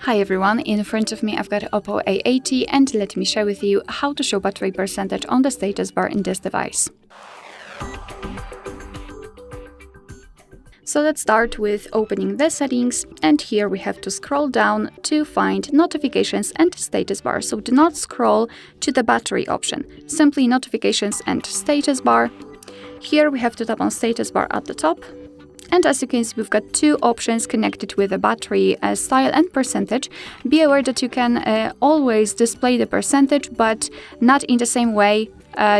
Hi everyone, in front of me I've got OPPO A80 and let me share with you how to show battery percentage on the status bar in this device. So let's start with opening the settings, and here we have to scroll down to find notifications and status bar. So do not scroll to the battery option, simply notifications and status bar. Here we have to tap on status bar at the top. And as you can see, we've got two options connected with the battery style and percentage. Be aware that you can always display the percentage, but not in the same way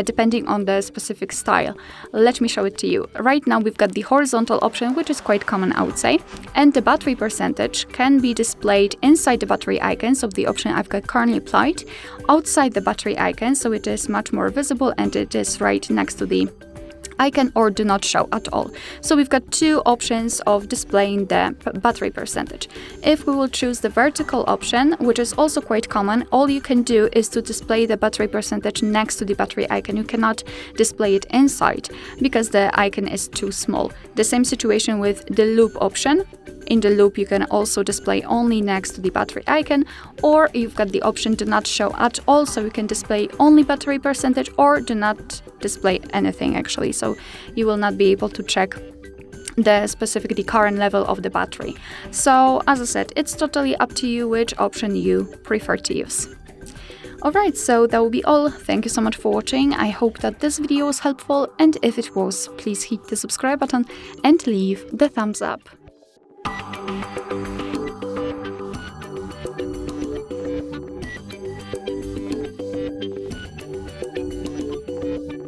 depending on the specific style. Let me show it to you. Right now we've got the horizontal option, which is quite common, I would say, and the battery percentage can be displayed inside the battery icon, so the option I've got currently applied, outside the battery icon, so it is much more visible and it is right next to the icon, or do not show at all. So we've got two options of displaying the battery percentage. If we will choose the vertical option, which is also quite common, all you can do is to display the battery percentage next to the battery icon. You cannot display it inside because the icon is too small. The same situation with the loop option. In the loop, you can also display only next to the battery icon, or you've got the option do not show at all, so you can display only battery percentage or do not display anything actually, so you will not be able to check the current level of the battery. So as I said, it's totally up to you which option you prefer to use. Alright, so that will be all. Thank you so much for watching. I hope that this video was helpful, and if it was, please hit the subscribe button and leave the thumbs up.